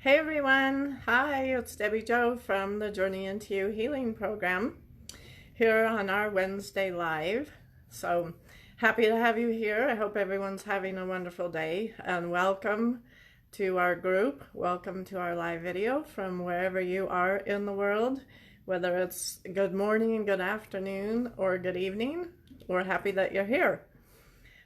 Hey everyone, hi, it's debbiejo from the Journey Into You healing program here on our Wednesday live. So happy to have you here. I hope everyone's having a wonderful day, and welcome to our group. Welcome to our live video from wherever you are in the world, whether it's good morning, good afternoon, or good evening. We're happy that you're here.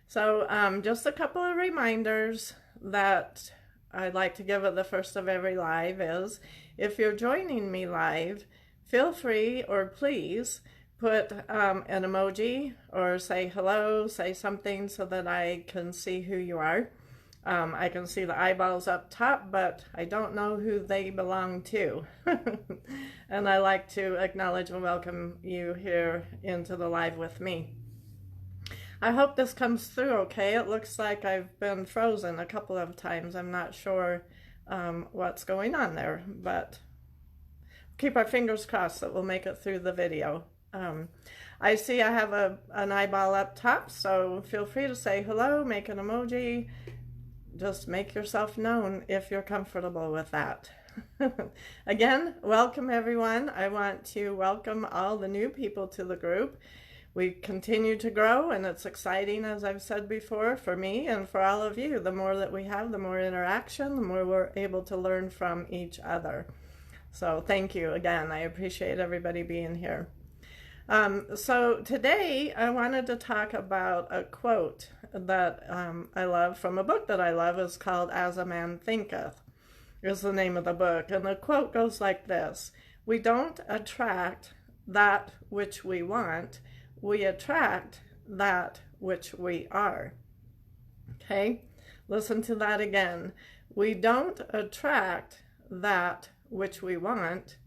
So just a couple of reminders that I'd like to give at the first of every live is, if you're joining me live, feel free or please put an emoji or say hello, say something so that I can see who you are. I can see the eyeballs up top, but I don't know who they belong to. And I like to acknowledge and welcome you here into the live with me. I hope this comes through okay. It looks like I've been frozen a couple of times. I'm not sure what's going on there, but keep our fingers crossed that we'll make it through the video. I see I have an eyeball up top, so feel free to say hello, make an emoji. Just make yourself known if you're comfortable with that. Again, welcome everyone. I want to welcome all the new people to the group. We continue to grow, and it's exciting, as I've said before, for me and for all of you. The more that we have, the more interaction, the more we're able to learn from each other. So thank you again. I appreciate everybody being here. So today I wanted to talk about a quote that I love from a book that I love. It's called As a Man Thinketh, is the name of the book. And the quote goes like this: "We don't attract that which we want. We attract that which we are." Okay, listen to that again. We don't attract that which we want.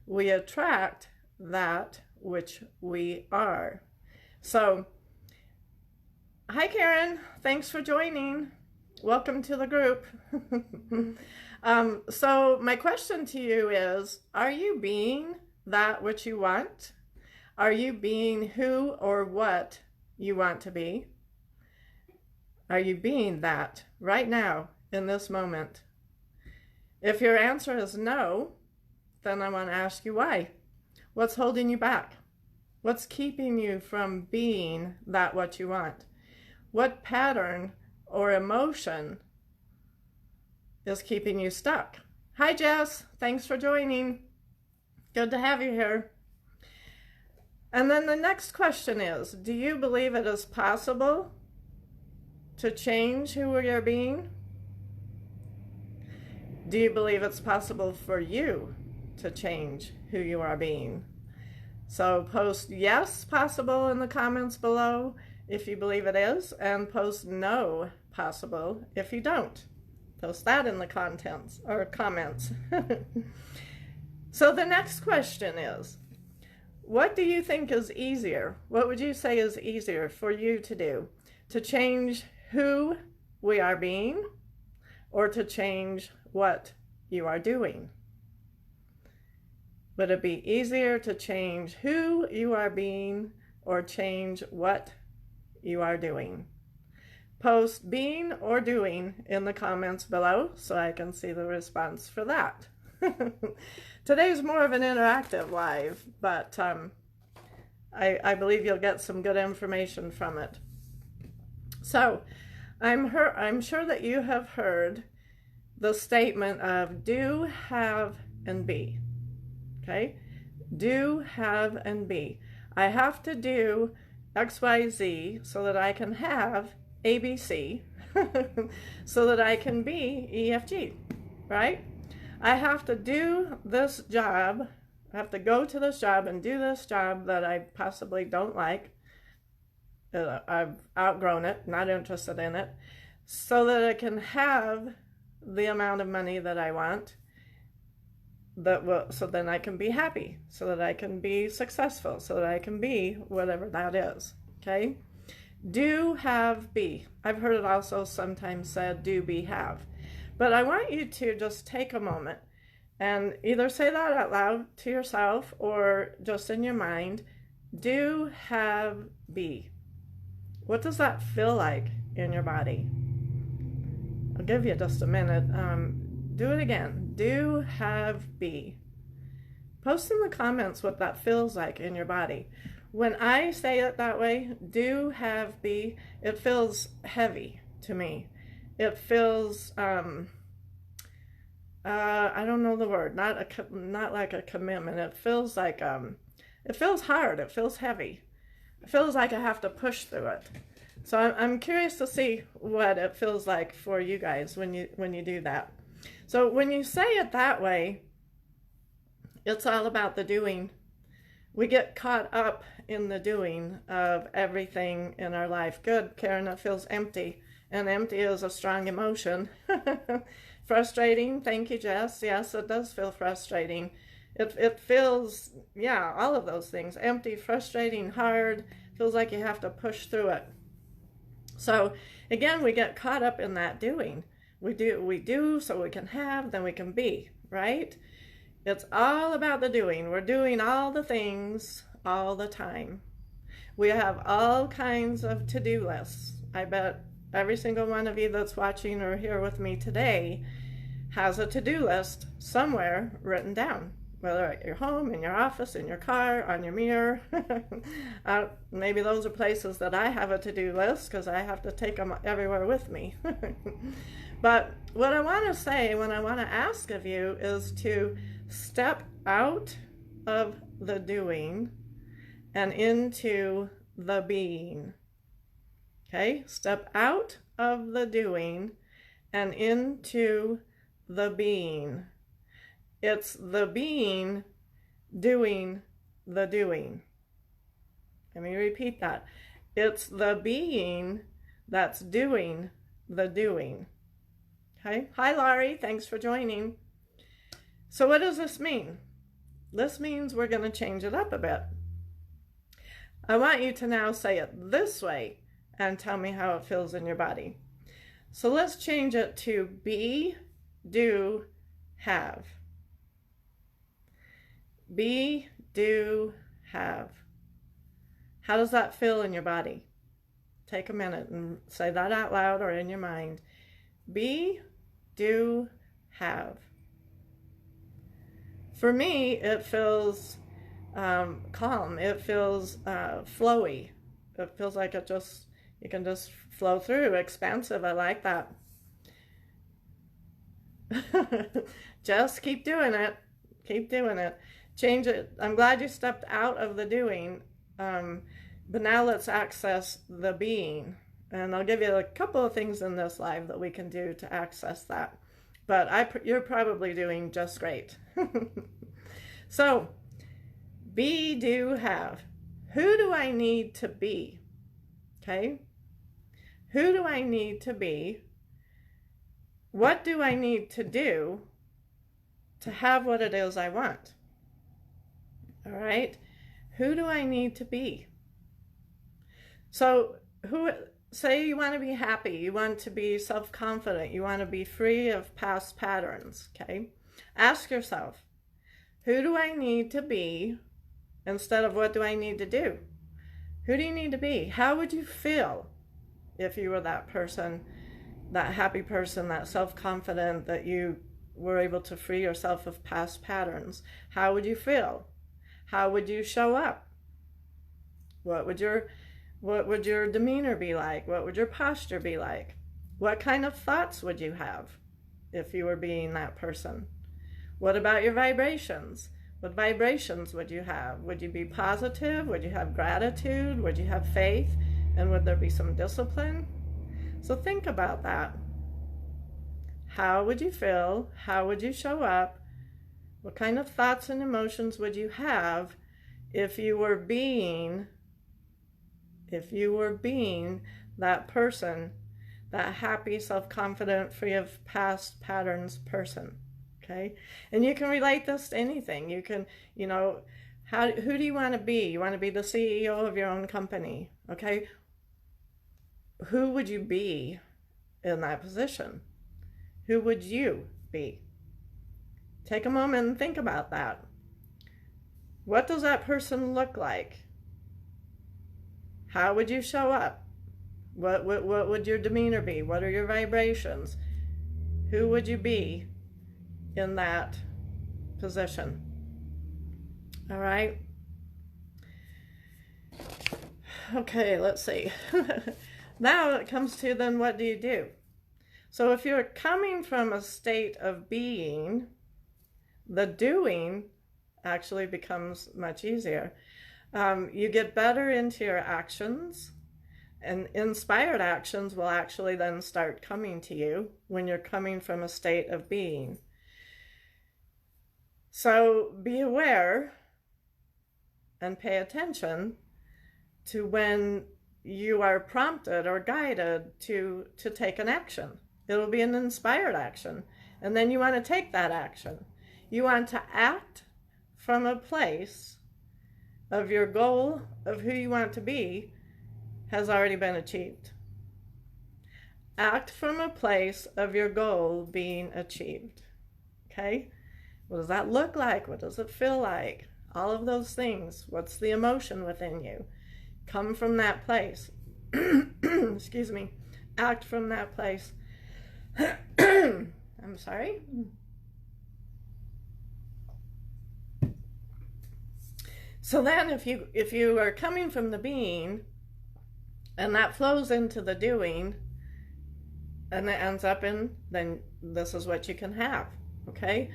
We attract that which we are. So, hi Karen, thanks for joining. Welcome to the group. So my question to you is, are you being that which you want? Are you being who or what you want to be? Are you being that right now in this moment? If your answer is no, then I want to ask you why. What's holding you back? What's keeping you from being that what you want? What pattern or emotion is keeping you stuck? Hi Jess, thanks for joining. Good to have you here. And then the next question is, do you believe it is possible to change who you're being? Do you believe it's possible for you to change who you are being? So post yes, possible in the comments below if you believe it is, and post no, possible if you don't. Post that in the contents or comments. So the next question is, what do you think is easier? What would you say is easier for you to do? To change who we are being, or to change what you are doing? Would it be easier to change who you are being or change what you are doing? Post being or doing in the comments below so I can see the response for that. Today's more of an interactive live, but I believe you'll get some good information from it. So I'm sure that you have heard the statement of do, have, and be. Okay? Do, have, and be. I have to do XYZ so that I can have ABC, so that I can be EFG, right? I have to do this job. I have to go to this job and do this job that I possibly don't like. I've outgrown it, not interested in it, so that I can have the amount of money that I want, so then I can be happy, so that I can be successful, so that I can be whatever that is. Okay? Do, have, be. I've heard it also sometimes said do, be, have. But I want you to just take a moment and either say that out loud to yourself or just in your mind. Do, have, be. What does that feel like in your body? I'll give you just a minute. Do it again. Do, have, be. Post in the comments what that feels like in your body. When I say it that way, do, have, be, it feels heavy to me. It feels, I don't know the word, not like a commitment. It feels like, it feels hard. It feels heavy. It feels like I have to push through it. So I'm curious to see what it feels like for you guys when you do that. So when you say it that way, it's all about the doing. We get caught up in the doing of everything in our life. Good, Karen, it feels empty. And empty is a strong emotion. Frustrating, thank you, Jess. Yes, it does feel frustrating. It feels, yeah, all of those things. Empty, frustrating, hard. Feels like you have to push through it. So again, we get caught up in that doing. We do so we can have, then we can be, right? It's all about the doing. We're doing all the things all the time. We have all kinds of to-do lists. I bet every single one of you that's watching or here with me today has a to-do list somewhere written down, whether at your home, in your office, in your car, on your mirror. Maybe those are places that I have a to-do list because I have to take them everywhere with me. But what I want to say, what I want to ask of you is to step out of the doing and into the being. Okay? Step out of the doing and into the being. It's the being doing the doing. Let me repeat that. It's the being that's doing the doing. Okay? Hi, Laurie. Thanks for joining. So what does this mean? This means we're going to change it up a bit. I want you to now say it this way and tell me how it feels in your body. So let's change it to be, do, have. Be, do, have. How does that feel in your body? Take a minute and say that out loud or in your mind. Be, do, have. For me, it feels calm. It feels flowy. It feels like you can just flow through. Expansive. I like that. Just keep doing it. Keep doing it. Change it. I'm glad you stepped out of the doing. But now let's access the being. And I'll give you a couple of things in this live that we can do to access that. But you're probably doing just great. So, be, do, have. Who do I need to be? Okay? Who do I need to be? What do I need to do to have what it is I want? All right? Who do I need to be? So, say you want to be happy, you want to be self-confident, you want to be free of past patterns, okay? Ask yourself, who do I need to be instead of what do I need to do? Who do you need to be? How would you feel if you were that person, that happy person, that self-confident, that you were able to free yourself of past patterns? How would you feel? How would you show up? What would your demeanor be like? What would your posture be like? What kind of thoughts would you have if you were being that person? What about your vibrations? What vibrations would you have? Would you be positive? Would you have gratitude? Would you have faith? And would there be some discipline? So think about that. How would you feel? How would you show up? What kind of thoughts and emotions would you have if you were being that person, that happy, self-confident, free of past patterns person? Okay? And you can relate this to anything. You can, who do you want to be? You want to be the CEO of your own company, okay? Who would you be in that position? Who would you be? Take a moment and think about that. What does that person look like? How would you show up? What would your demeanor be? What are your vibrations? Who would you be in that position. All right. Okay, let's see. Now it comes to then what do you do? So if you're coming from a state of being, the doing actually becomes much easier. You get better into your actions, and inspired actions will actually then start coming to you when you're coming from a state of being. So be aware and pay attention to when you are prompted or guided to take an action. It'll be an inspired action, and then you want to take that action. You want to act from a place of your goal of who you want to be has already been achieved. Act from a place of your goal being achieved. Okay? What does that look like? What does it feel like? All of those things. What's the emotion within you? Come from that place. Excuse me. Act from that place. I'm sorry. So then if you are coming from the being and that flows into the doing and it ends up in, then this is what you can have. Okay?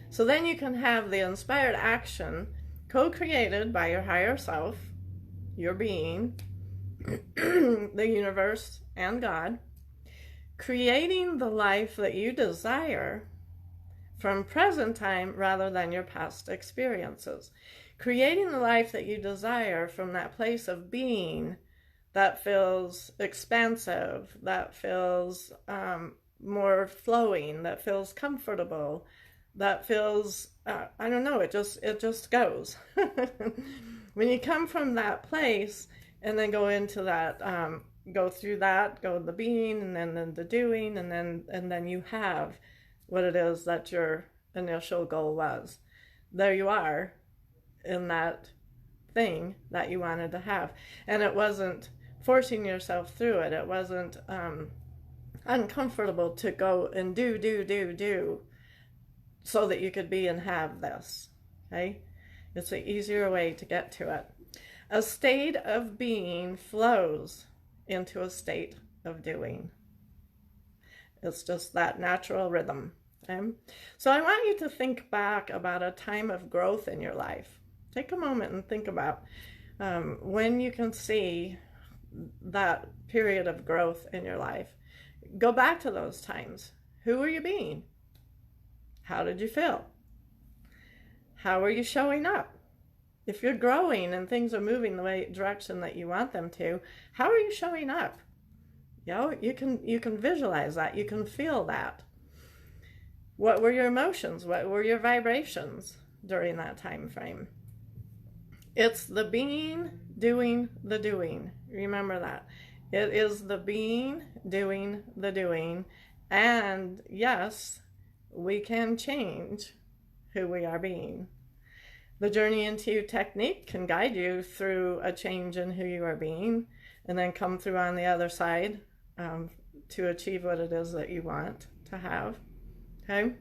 So then you can have the inspired action co-created by your higher self, your being, the universe, and God, creating the life that you desire from present time rather than your past experiences. Creating the life that you desire from that place of being that feels expansive, that feels more flowing, that feels comfortable, that feels, I don't know, it just goes. When you come from that place and then go into that, go through that, go to the being and then the doing, and then you have what it is that your initial goal was. There you are in that thing that you wanted to have. And it wasn't forcing yourself through it. It wasn't uncomfortable to go and do so that you could be and have this. Okay? It's an easier way to get to it. A state of being flows into a state of doing. It's just that natural rhythm. Okay? So I want you to think back about a time of growth in your life. Take a moment and think about when you can see that period of growth in your life. Go back to those times. Who were you being? How did you feel? How are you showing up? If you're growing and things are moving the direction that you want them to, how are you showing up? You know, you can visualize that. You can feel that. What were your emotions? What were your vibrations during that time frame? It's the being doing the doing. Remember that. It is the being doing the doing. And yes, we can change who we are being. The Journey Into You technique can guide you through a change in who you are being and then come through on the other side to achieve what it is that you want to have. Okay?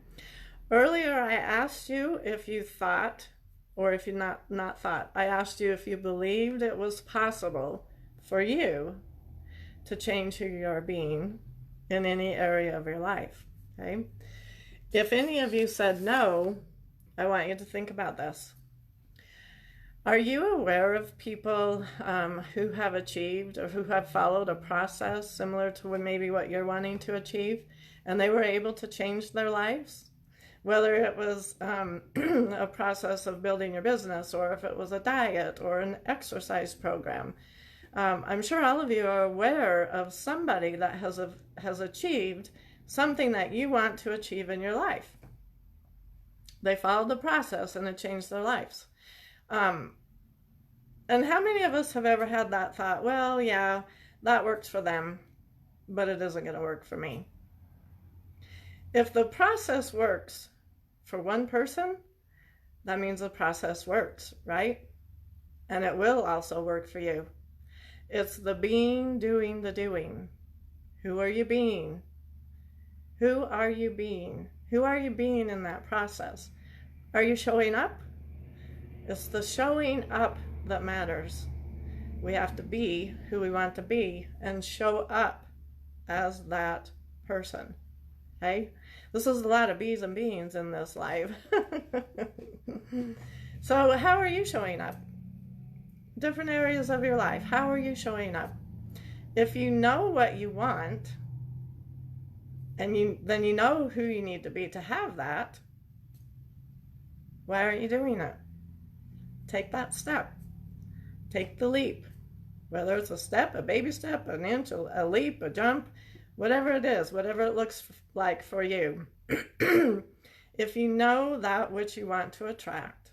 Earlier I asked you if you thought, or if you not thought, I asked you if you believed it was possible for you to change who you are being in any area of your life. Okay? If any of you said no, I want you to think about this. Are you aware of people who have achieved or who have followed a process similar to maybe what you're wanting to achieve, and they were able to change their lives? Whether it was a process of building your business, or if it was a diet or an exercise program. I'm sure all of you are aware of somebody that has achieved something that you want to achieve in your life. They followed the process and it changed their lives. And how many of us have ever had that thought, well, yeah, that works for them, but it isn't going to work for me? If the process works for one person, that means the process works, right? And it will also work for you. It's the being doing the doing. Who are you being? Who are you being? Who are you being in that process? Are you showing up? It's the showing up that matters. We have to be who we want to be and show up as that person. Okay? This is a lot of bees and beans in this live. So how are you showing up? Different areas of your life. How are you showing up? If you know what you want, and then you know who you need to be to have that, why aren't you doing it? Take that step. Take the leap. Whether it's a step, a baby step, an inch, a leap, a jump, whatever it is, whatever it looks like for you. If you know that which you want to attract,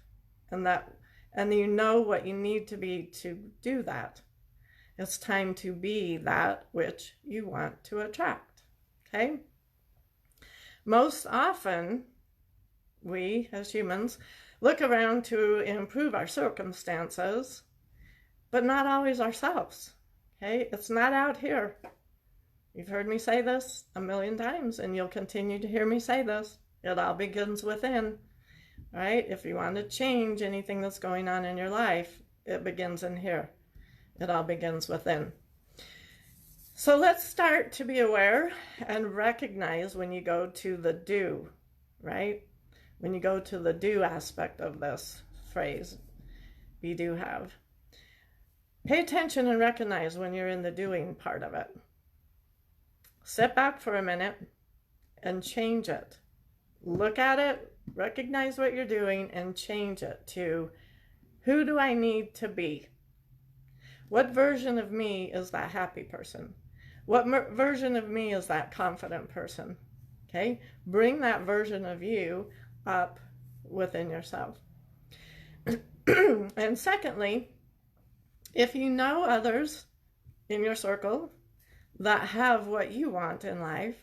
and you know what you need to be to do that, it's time to be that which you want to attract. Okay? Most often, we as humans look around to improve our circumstances, but not always ourselves. Okay? It's not out here. You've heard me say this a million times, and you'll continue to hear me say this. It all begins within. Right? If you want to change anything that's going on in your life, it begins in here. It all begins within. So let's start to be aware and recognize when you go to the do, right? When you go to the do aspect of this phrase, be, do, have. Pay attention and recognize when you're in the doing part of it. Sit back for a minute and change it. Look at it, recognize what you're doing, and change it to, who do I need to be? What version of me is that happy person? What version of me is that confident person? Okay? Bring that version of you up within yourself. And secondly, if you know others in your circle that have what you want in life,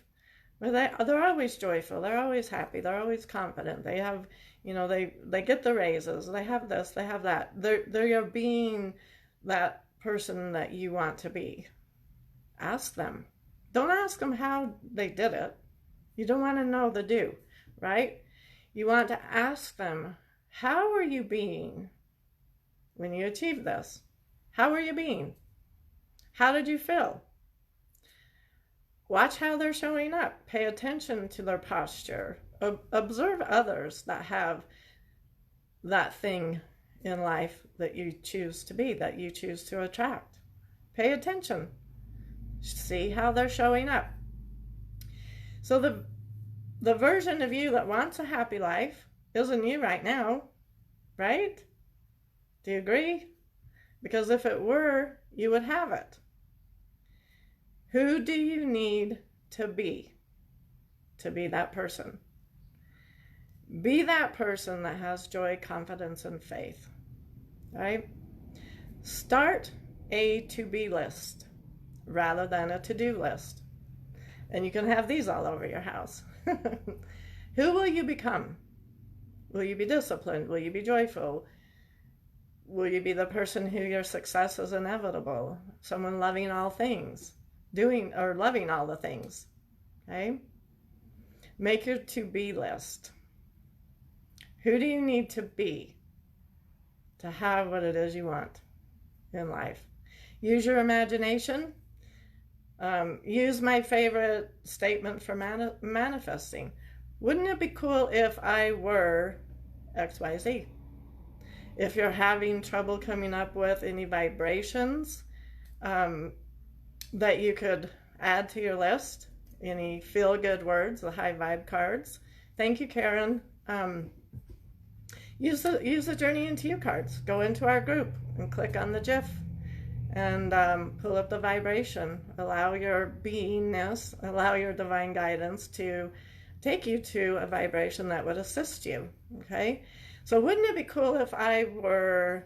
well, they're always joyful, they're always happy, they're always confident, they have, they get the raises, they have this, they have that. They're being that person that you want to be. Ask them. Don't ask them how they did it. You don't want to know the do, right? You want to ask them, how are you being when you achieved this? How are you being? How did you feel? Watch how they're showing up. Pay attention to their posture. Observe others that have that thing in life that you choose to be, that you choose to attract. Pay attention. See how they're showing up. So the version of you that wants a happy life isn't you right now, right? Do you agree? Because if it were, you would have it. Who do you need to be that person? Be that person that has joy, confidence, and faith, right? Start a to-be list rather than a to-do list. And you can have these all over your house. Who will you become? Will you be disciplined? Will you be joyful? Will you be the person who your success is inevitable? Someone loving all things, doing or loving all the things, okay? Make your to-be list. Who do you need to be to have what it is you want in life? Use your imagination. Use my favorite statement for manifesting. Wouldn't it be cool if I were XYZ? If you're having trouble coming up with any vibrations that you could add to your list, any feel-good words, the high vibe cards. Thank you, Karen. Use the Journey Into You cards. Go into our group and click on the GIF and pull up the vibration. Allow your beingness, allow your divine guidance to take you to a vibration that would assist you, okay? So wouldn't it be cool if I were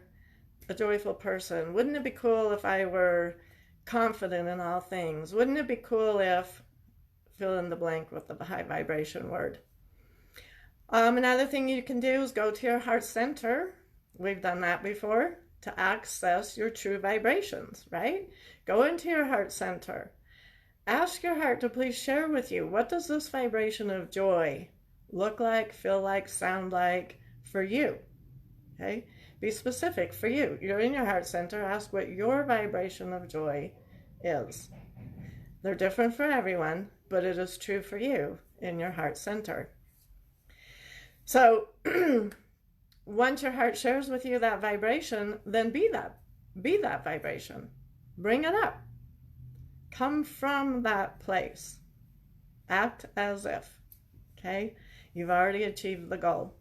a joyful person? Wouldn't it be cool if I were confident in all things? Wouldn't it be cool if, fill in the blank with the high vibration word? Another thing you can do is go to your heart center. We've done that before, to access your true vibrations, right? Go into your heart center. Ask your heart to please share with you, what does this vibration of joy look like, feel like, sound like for you? Okay? Be specific for you. You're in your heart center. Ask what your vibration of joy is. They're different for everyone, but it is true for you in your heart center. So once your heart shares with you that vibration, then be that vibration. Bring it up. Come from that place. Act as if. Okay? You've already achieved the goal.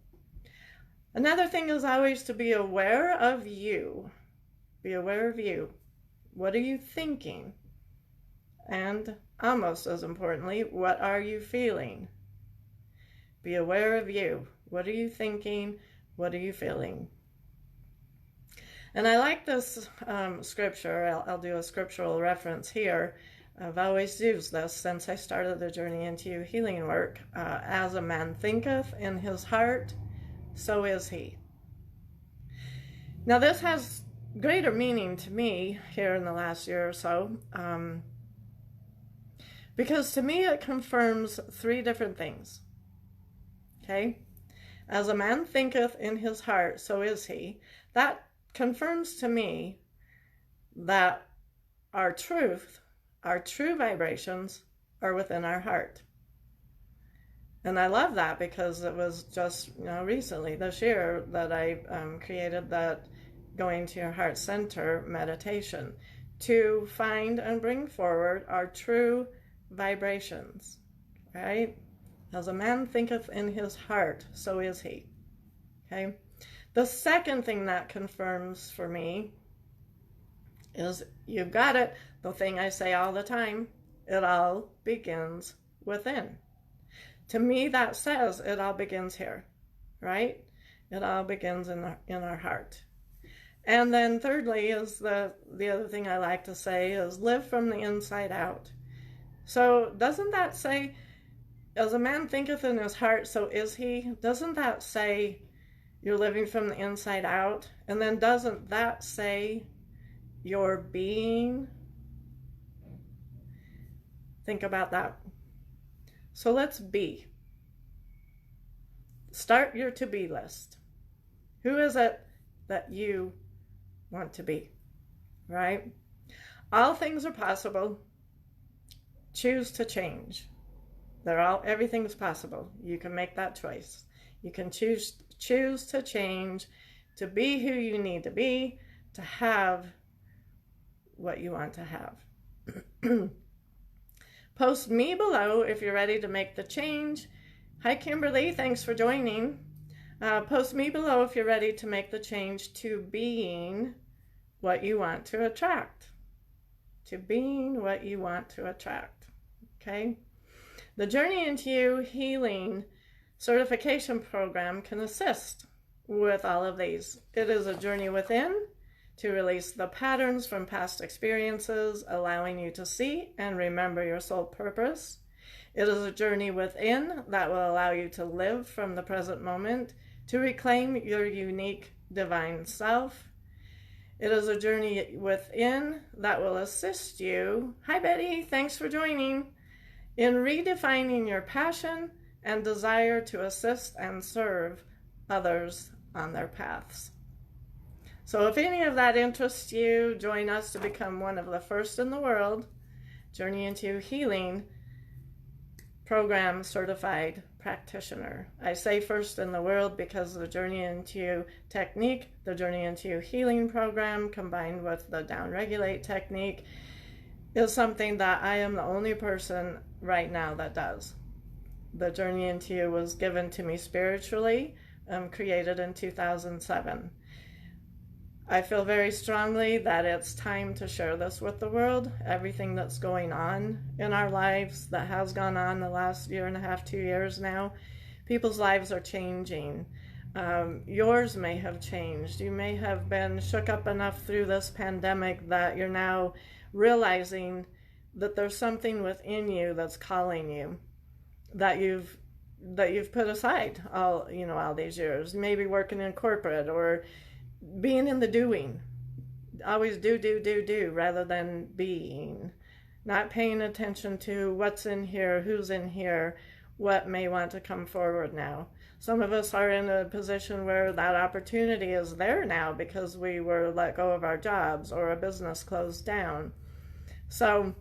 Another thing is always to be aware of you. Be aware of you. What are you thinking? And almost as importantly, what are you feeling? Be aware of you. What are you thinking? What are you feeling? And I like this scripture. I'll do a scriptural reference here. I've always used this since I started the Journey Into You healing work. As a man thinketh in his heart, so is he. Now this has greater meaning to me here in the last year or so, because to me it confirms three different things. Okay? As a man thinketh in his heart, so is he. That confirms to me that our truth, our true vibrations are within our heart. And I love that because it was just recently, this year, that I created that Going to Your Heart Center meditation to find and bring forward our true vibrations, right? As a man thinketh in his heart, so is he. Okay? The second thing that confirms for me is, you've got it, the thing I say all the time, it all begins within. To me, that says it all begins here, right? It all begins in our heart. And then thirdly is the other thing I like to say is live from the inside out. So doesn't that say, as a man thinketh in his heart, so is he? Doesn't that say you're living from the inside out? And then doesn't that say your being? Think about that. So let's be. Start your to-be list. Who is it that you want to be, right? All things are possible. Choose to change. Everything's possible. You can make that choice. You can choose to change, to be who you need to be, to have what you want to have. Post me below if you're ready to make the change. Hi, Kimberly. Thanks for joining. Post me below if you're ready to make the change to being what you want to attract. To being what you want to attract. Okay? The Journey Into You Healing Certification Program can assist with all of these. It is a journey within to release the patterns from past experiences, allowing you to see and remember your soul purpose. It is a journey within that will allow you to live from the present moment, to reclaim your unique divine self. It is a journey within that will assist you, hi Betty, thanks for joining, in redefining your passion and desire to assist and serve others on their paths. So if any of that interests you, join us to become one of the first in the world Journey Into Healing Program certified practitioner. I say first in the world because the Journey Into You technique, the Journey Into You Healing Program combined with the down-regulate technique is something that I am the only person right now that does. The Journey Into You was given to me spiritually, created in 2007. I feel very strongly that it's time to share this with the world. Everything that's going on in our lives, that has gone on the last year and a half, 2 years now, people's lives are changing. Yours may have changed. You may have been shook up enough through this pandemic that you're now realizing that there's something within you that's calling you, that you've put aside all these years. Maybe working in corporate or being in the doing. Always do rather than being. Not paying attention to what's in here, who's in here, what may want to come forward now. Some of us are in a position where that opportunity is there now because we were let go of our jobs or a business closed down. So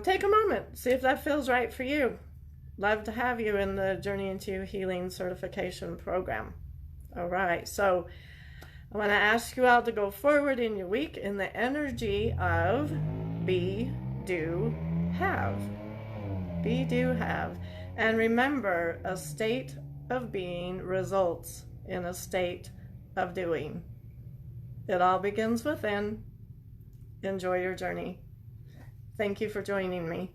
take a moment, see if that feels right for you. Love to have you in the Journey into You Healing Certification Program. All right, so I want to ask you all to go forward in your week in the energy of be, do, have. Be, do, have. And remember, a state of being results in a state of doing. It all begins within. Enjoy your journey. Thank you for joining me.